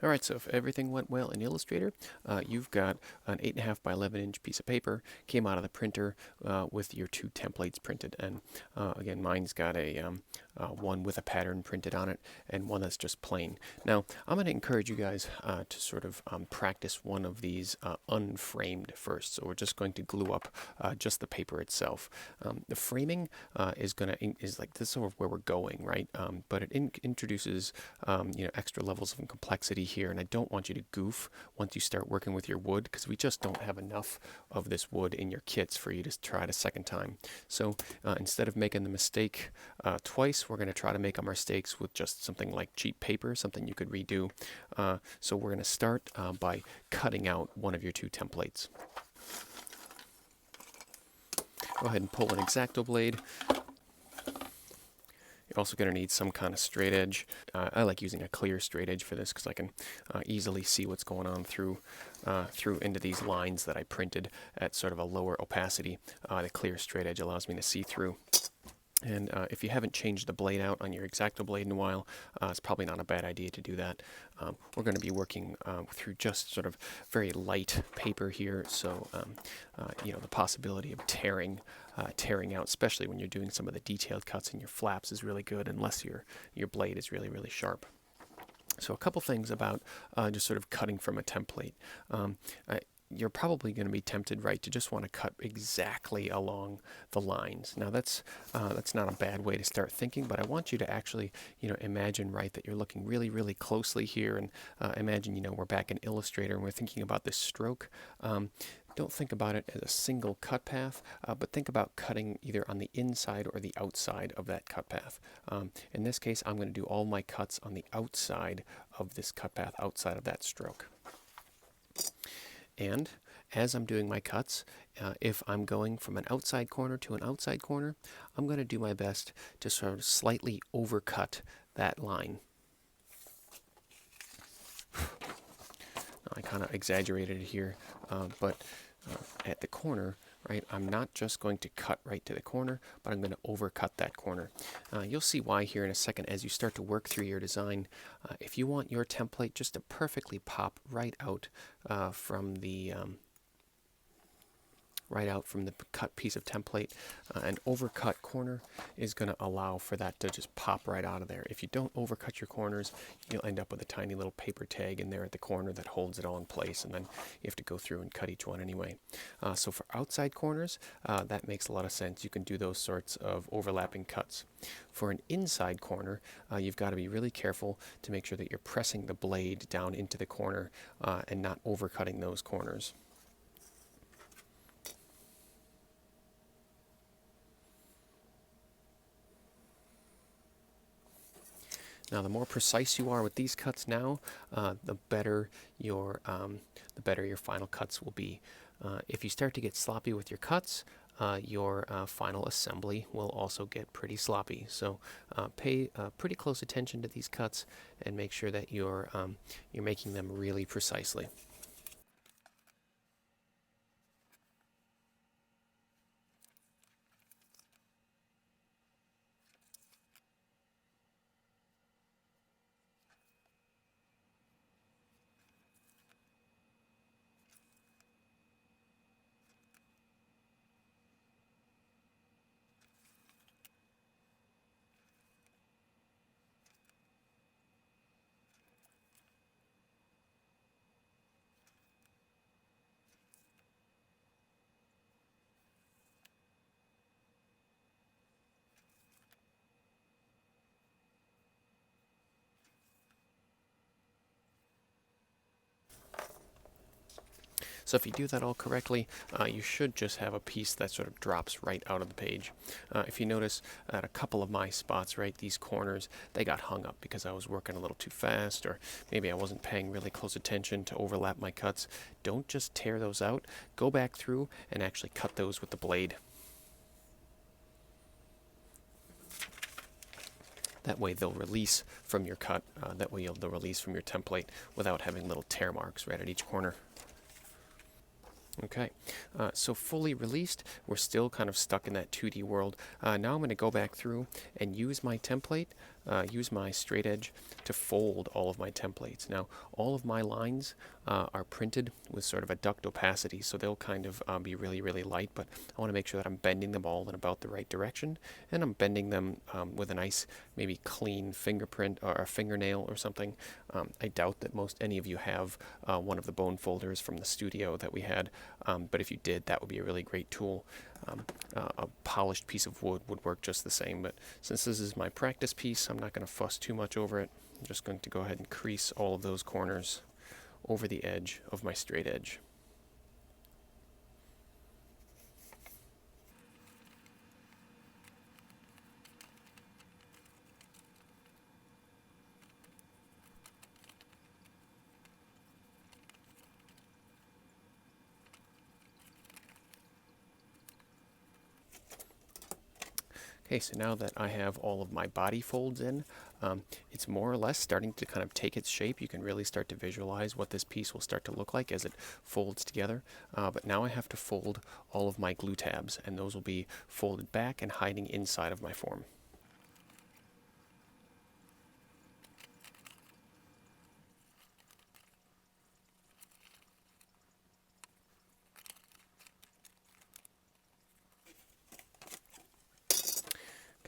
Alright, so if everything went well in Illustrator, you've got an 8.5 by 11 inch piece of paper, came out of the printer with your two templates printed. And again, mine's got a one with a pattern printed on it and one that's just plain. Now, I'm going to encourage you guys to sort of practice one of these unframed first. So we're just going to glue up just the paper itself. The framing is like this is sort of where we're going, right? But it introduces extra levels of complexity here, and I don't want you to goof once you start working with your wood, because we just don't have enough of this wood in your kits for you to try it a second time. So instead of making the mistake twice, we're going to try to make our mistakes with just something like cheap paper, something you could redo. So we're going to start by cutting out one of your two templates. Go ahead and pull an X-Acto blade. You're also going to need some kind of straight edge. I like using a clear straight edge for this because I can easily see what's going on through into these lines that I printed at sort of a lower opacity. The clear straight edge allows me to see through. And if you haven't changed the blade out on your X-Acto blade in a while, it's probably not a bad idea to do that. We're going to be working through just sort of very light paper here, so the possibility of tearing out, especially when you're doing some of the detailed cuts in your flaps, is really good unless your blade is really, really sharp. So a couple things about just sort of cutting from a template. You're probably going to be tempted, right, to just want to cut exactly along the lines. Now that's not a bad way to start thinking, but I want you to actually, imagine, right, that you're looking really, really closely here, and imagine, we're back in Illustrator and we're thinking about this stroke. Don't think about it as a single cut path, but think about cutting either on the inside or the outside of that cut path. In this case, I'm going to do all my cuts on the outside of this cut path, outside of that stroke. And as I'm doing my cuts, if I'm going from an outside corner to an outside corner, I'm going to do my best to sort of slightly overcut that line. I kind of exaggerated it here, but at the corner, right, I'm not just going to cut right to the corner, but I'm going to overcut that corner. You'll see why here in a second as you start to work through your design. If you want your template just to perfectly pop right out from the cut piece of template, an overcut corner is going to allow for that to just pop right out of there. If you don't overcut your corners, you'll end up with a tiny little paper tag in there at the corner that holds it all in place, and then you have to go through and cut each one anyway. So for outside corners, that makes a lot of sense. You can do those sorts of overlapping cuts. For an inside corner, you've got to be really careful to make sure that you're pressing the blade down into the corner and not overcutting those corners. Now, the more precise you are with these cuts now, the better your final cuts will be. If you start to get sloppy with your cuts, your final assembly will also get pretty sloppy. So pay pretty close attention to these cuts and make sure that you're making them really precisely. So if you do that all correctly, you should just have a piece that sort of drops right out of the page. If you notice at a couple of my spots, right, these corners, they got hung up because I was working a little too fast, or maybe I wasn't paying really close attention to overlap my cuts. Don't just tear those out. Go back through and actually cut those with the blade. That way they'll release from your cut. That way they'll release from your template without having little tear marks right at each corner. Okay, so fully released, we're still kind of stuck in that 2D world. Now I'm going to go back through and use my template use my straight edge to fold all of my templates. Now, all of my lines are printed with sort of a duct opacity, so they'll kind of be really, really light, but I want to make sure that I'm bending them all in about the right direction, and I'm bending them with a nice, maybe clean fingerprint or a fingernail or something. I doubt that any of you have one of the bone folders from the studio that we had, but if you did, that would be a really great tool. A polished piece of wood would work just the same, but since this is my practice piece, I'm not going to fuss too much over it. I'm just going to go ahead and crease all of those corners over the edge of my straight edge. Okay, so now that I have all of my body folds in, it's more or less starting to kind of take its shape. You can really start to visualize what this piece will start to look like as it folds together. But now I have to fold all of my glue tabs, and those will be folded back and hiding inside of my form.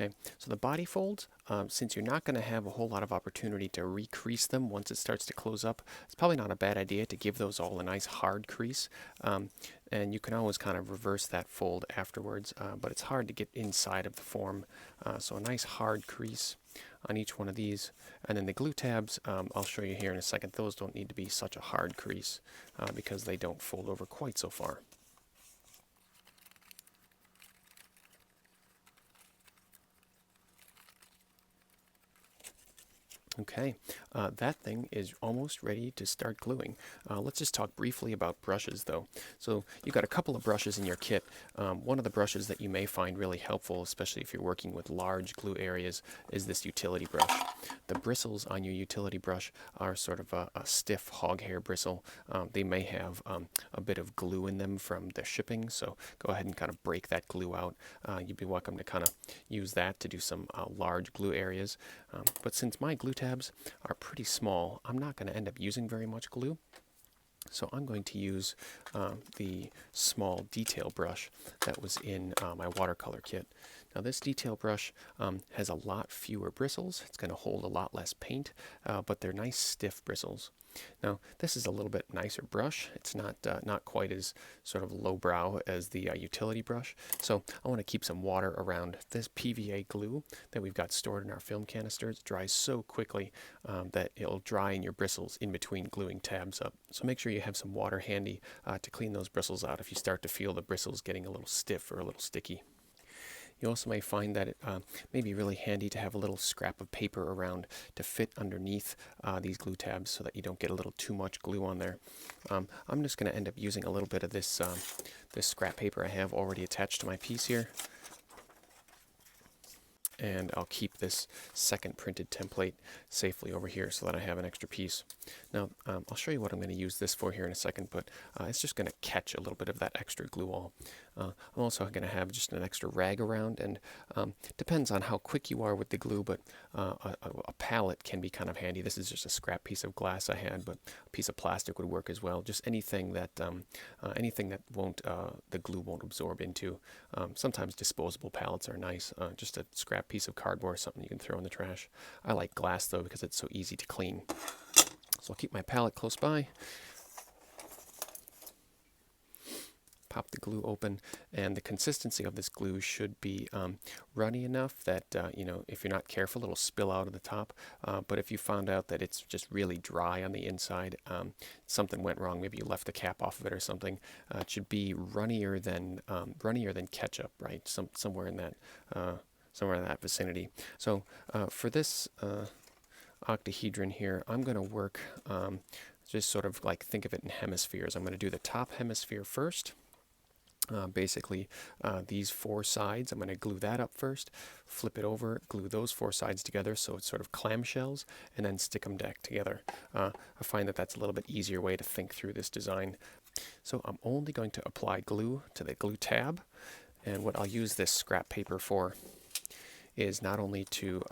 Okay, so the body folds, since you're not going to have a whole lot of opportunity to recrease them once it starts to close up, it's probably not a bad idea to give those all a nice hard crease. And you can always kind of reverse that fold afterwards, but it's hard to get inside of the form. So a nice hard crease on each one of these. And then the glue tabs, I'll show you here in a second, those don't need to be such a hard crease because they don't fold over quite so far. Okay, that thing is almost ready to start gluing. Let's just talk briefly about brushes though. So you've got a couple of brushes in your kit. One of the brushes that you may find really helpful, especially if you're working with large glue areas, is this utility brush. The bristles on your utility brush are sort of a stiff hog hair bristle. They may have a bit of glue in them from the shipping, so go ahead and kind of break that glue out. You'd be welcome to kind of use that to do some large glue areas. But since my glue tabs are pretty small, I'm not going to end up using very much glue. So I'm going to use the small detail brush that was in my watercolor kit. Now this detail brush has a lot fewer bristles. It's going to hold a lot less paint, but they're nice stiff bristles. Now this is a little bit nicer brush. It's not quite as sort of lowbrow as the utility brush. So I want to keep some water around this PVA glue that we've got stored in our film canisters. It dries so quickly that it'll dry in your bristles in between gluing tabs up. So make sure you have some water handy to clean those bristles out if you start to feel the bristles getting a little stiff or a little sticky. You also may find that it may be really handy to have a little scrap of paper around to fit underneath these glue tabs so that you don't get a little too much glue on there. I'm just going to end up using a little bit of this scrap paper I have already attached to my piece here. And I'll keep this second printed template safely over here so that I have an extra piece. Now, I'll show you what I'm going to use this for here in a second, but it's just going to catch a little bit of that extra glue all. I'm also going to have just an extra rag around, and depends on how quick you are with the glue, but a palette can be kind of handy. This is just a scrap piece of glass I had, but a piece of plastic would work as well. Just anything that won't the glue won't absorb into. Sometimes disposable palettes are nice. Just a scrap piece of cardboard, something you can throw in the trash. I like glass though because it's so easy to clean. So I'll keep my palette close by. Pop the glue open, and the consistency of this glue should be runny enough that if you're not careful, it'll spill out of the top. But if you found out that it's just really dry on the inside, something went wrong. Maybe you left the cap off of it or something. It should be runnier than ketchup, right? Somewhere in that vicinity. So for this octahedron here, I'm going to work just sort of like think of it in hemispheres. I'm going to do the top hemisphere first. Basically, these four sides, I'm going to glue that up first, flip it over, glue those four sides together so it's sort of clamshells, and then stick them back together. I find that that's a little bit easier way to think through this design. So I'm only going to apply glue to the glue tab, and what I'll use this scrap paper for is not only to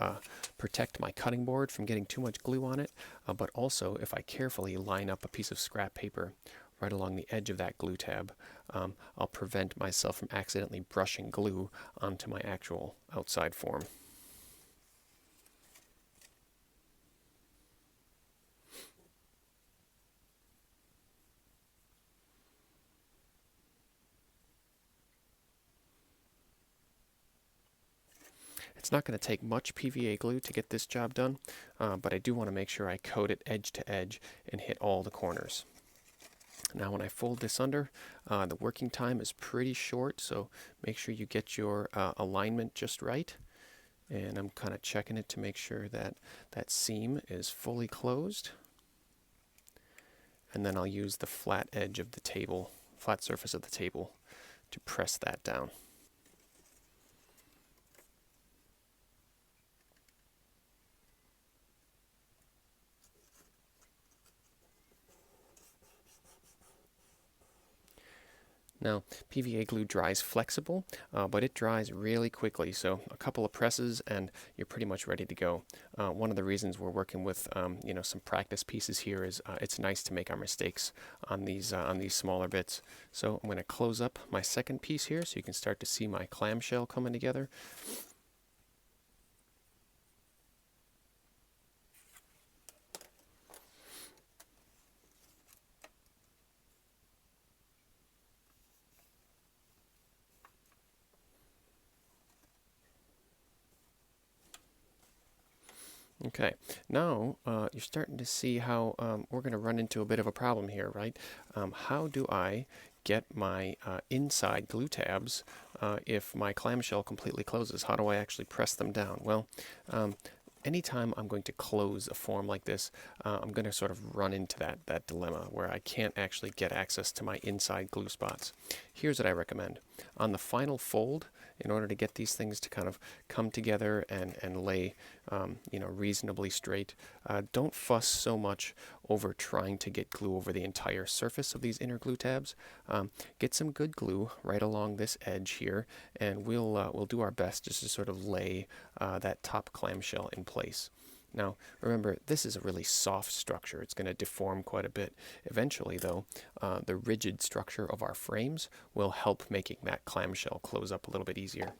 protect my cutting board from getting too much glue on it, but also if I carefully line up a piece of scrap paper right along the edge of that glue tab, I'll prevent myself from accidentally brushing glue onto my actual outside form. It's not going to take much PVA glue to get this job done, but I do want to make sure I coat it edge to edge and hit all the corners. Now when I fold this under, the working time is pretty short, so make sure you get your alignment just right. And I'm kind of checking it to make sure that that seam is fully closed. And then I'll use the flat edge of the table, flat surface of the table, to press that down. Now, PVA glue dries flexible, but it dries really quickly, so a couple of presses and you're pretty much ready to go. One of the reasons we're working with some practice pieces here is it's nice to make our mistakes on these smaller bits. So I'm going to close up my second piece here so you can start to see my clamshell coming together. Okay, now you're starting to see how we're going to run into a bit of a problem here, right? How do I get my inside glue tabs if my clamshell completely closes? How do I actually press them down? Well, anytime I'm going to close a form like this, I'm going to sort of run into that dilemma where I can't actually get access to my inside glue spots. Here's what I recommend. On the final fold, in order to get these things to kind of come together and lay reasonably straight, don't fuss so much over trying to get glue over the entire surface of these inner glue tabs. Get some good glue right along this edge here, and we'll do our best just to sort of lay that top clamshell in place. Now, remember, this is a really soft structure. It's going to deform quite a bit. Eventually, though, the rigid structure of our frames will help making that clamshell close up a little bit easier.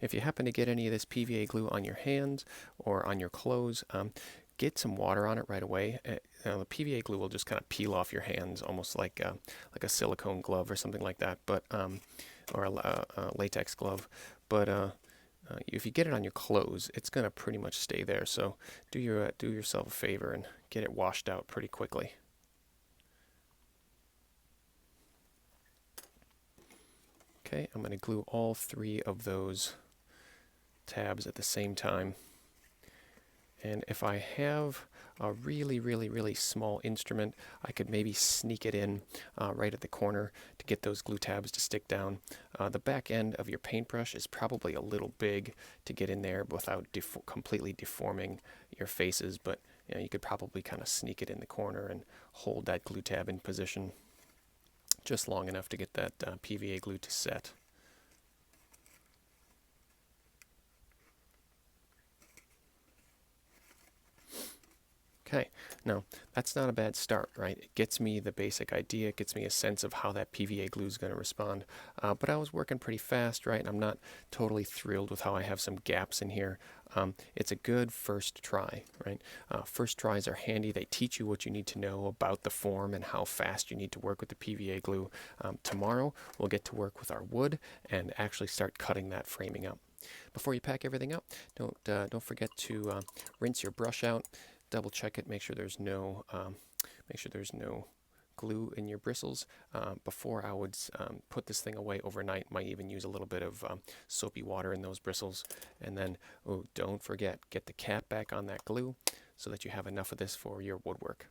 If you happen to get any of this PVA glue on your hands or on your clothes, get some water on it right away. The PVA glue will just kind of peel off your hands, almost like a silicone glove or something like that, but or a latex glove. But if you get it on your clothes, it's going to pretty much stay there. So do yourself a favor and get it washed out pretty quickly. Okay, I'm going to glue all three of those tabs at the same time. And if I have a really, really, really small instrument, I could maybe sneak it in right at the corner to get those glue tabs to stick down. The back end of your paintbrush is probably a little big to get in there without completely deforming your faces, but you could probably kind of sneak it in the corner and hold that glue tab in position just long enough to get that PVA glue to set. Okay, now that's not a bad start, right? It gets me the basic idea, it gets me a sense of how that PVA glue is going to respond. But I was working pretty fast, right? And I'm not totally thrilled with how I have some gaps in here. It's a good first try, right? First tries are handy. They teach you what you need to know about the form and how fast you need to work with the PVA glue. Tomorrow, we'll get to work with our wood and actually start cutting that framing up. Before you pack everything up, don't forget to rinse your brush out. Double check it, make sure there's no glue in your bristles. Before I would put this thing away overnight, might even use a little bit of soapy water in those bristles. And then, don't forget, get the cap back on that glue so that you have enough of this for your woodwork.